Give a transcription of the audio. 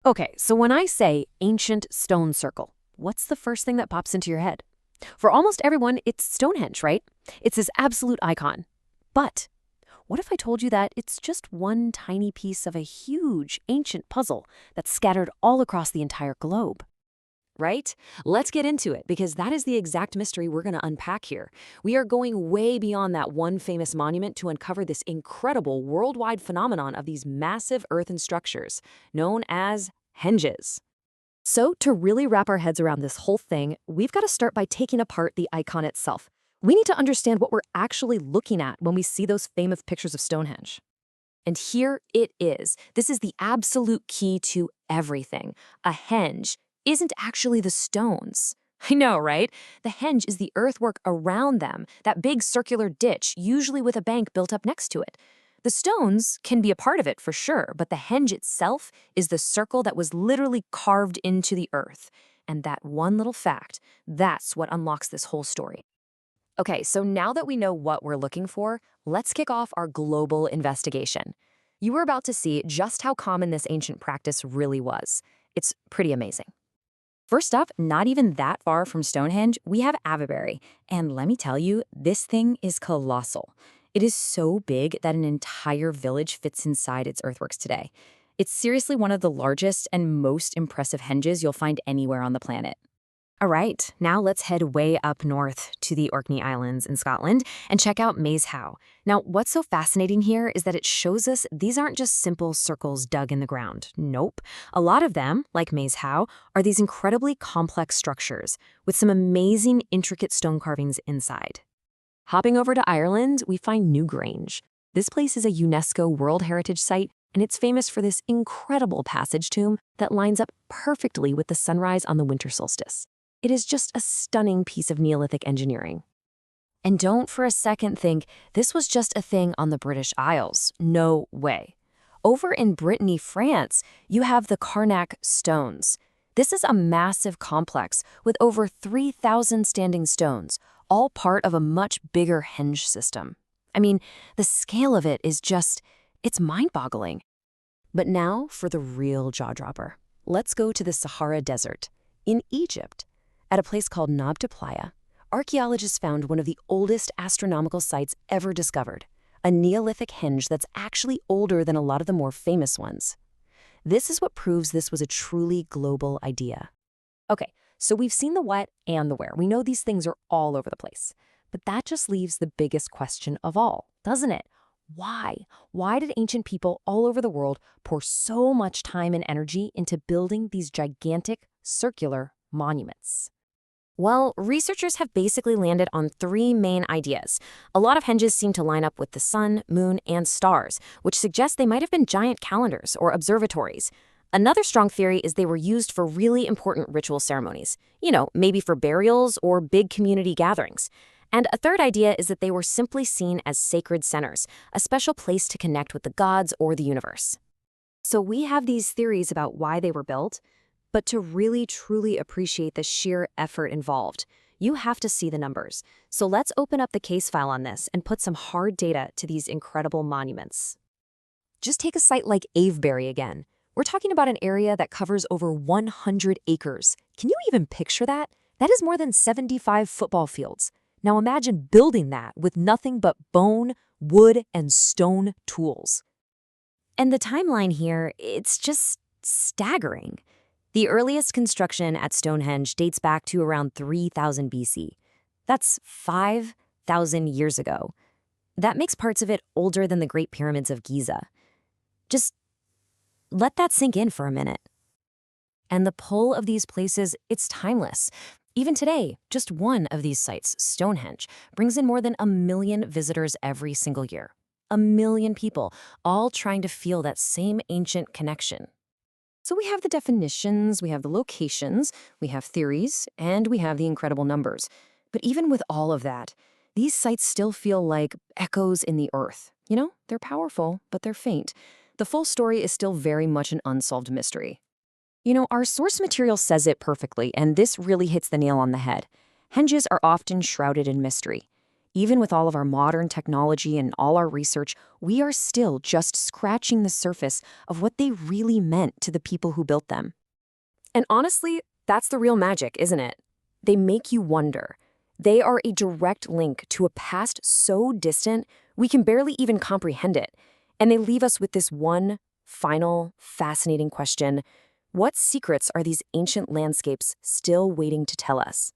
Okay, so when I say ancient stone circle, what's the first thing that pops into your head? For almost everyone, it's Stonehenge, right? It's this absolute icon. But what if I told you that it's just one tiny piece of a huge ancient puzzle that's scattered all across the entire globe? Right? Let's get into it because that is the exact mystery we're going to unpack here. We are going way beyond that one famous monument to uncover this incredible worldwide phenomenon of these massive earthen structures known as henges. So, to really wrap our heads around this whole thing, we've got to start by taking apart the icon itself. We need to understand what we're actually looking at when we see those famous pictures of Stonehenge. And here it is. This is the absolute key to everything. A henge isn't actually the stones. I know, right? The henge is the earthwork around them, that big circular ditch, usually with a bank built up next to it. The stones can be a part of it for sure, but the henge itself is the circle that was literally carved into the earth. And that one little fact, that's what unlocks this whole story. Okay, so now that we know what we're looking for, let's kick off our global investigation. You were about to see just how common this ancient practice really was. It's pretty amazing. First up, not even that far from Stonehenge, we have Avebury. And let me tell you, this thing is colossal. It is so big that an entire village fits inside its earthworks today. It's seriously one of the largest and most impressive henges you'll find anywhere on the planet. All right, now let's head way up north to the Orkney Islands in Scotland and check out Maze How. Now, what's so fascinating here is that it shows us these aren't just simple circles dug in the ground. Nope. A lot of them, like Maze How, are these incredibly complex structures with some amazing intricate stone carvings inside. Hopping over to Ireland, we find Newgrange. This place is a UNESCO World Heritage Site, and it's famous for this incredible passage tomb that lines up perfectly with the sunrise on the winter solstice. It is just a stunning piece of Neolithic engineering. And don't for a second think this was just a thing on the British Isles. No way. Over in Brittany, France, you have the Carnac stones. This is a massive complex with over 3,000 standing stones, all part of a much bigger henge system. I mean, the scale of it is just, it's mind-boggling. But now for the real jaw-dropper. Let's go to the Sahara Desert in Egypt. At a place called Nabta Playa, archaeologists found one of the oldest astronomical sites ever discovered, a Neolithic henge that's actually older than a lot of the more famous ones. This is what proves this was a truly global idea. Okay, so we've seen the what and the where. We know these things are all over the place. But that just leaves the biggest question of all, doesn't it? Why? Why did ancient people all over the world pour so much time and energy into building these gigantic circular monuments? Well, researchers have basically landed on three main ideas. A lot of henges seem to line up with the sun, moon, and stars, which suggests they might have been giant calendars or observatories. Another strong theory is they were used for really important ritual ceremonies. Maybe for burials or big community gatherings. And a third idea is that they were simply seen as sacred centers, a special place to connect with the gods or the universe. So we have these theories about why they were built. But to really, truly appreciate the sheer effort involved, you have to see the numbers. So let's open up the case file on this and put some hard data to these incredible monuments. Just take a site like Avebury again. We're talking about an area that covers over 100 acres. Can you even picture that? That is more than 75 football fields. Now imagine building that with nothing but bone, wood, and stone tools. And the timeline here, it's just staggering. The earliest construction at Stonehenge dates back to around 3000 BC. That's 5,000 years ago. That makes parts of it older than the Great Pyramids of Giza. Just let that sink in for a minute. And the pull of these places, it's timeless. Even today, just one of these sites, Stonehenge, brings in more than 1 million visitors every single year. 1 million people, all trying to feel that same ancient connection. So we have the definitions, we have the locations, we have theories, and we have the incredible numbers. But even with all of that, these sites still feel like echoes in the earth. They're powerful, but they're faint. The full story is still very much an unsolved mystery. Our source material says it perfectly, and this really hits the nail on the head. Henges are often shrouded in mystery. Even with all of our modern technology and all our research, we are still just scratching the surface of what they really meant to the people who built them. And honestly, that's the real magic, isn't it? They make you wonder. They are a direct link to a past so distant we can barely even comprehend it. And they leave us with this one final, fascinating question. What secrets are these ancient landscapes still waiting to tell us?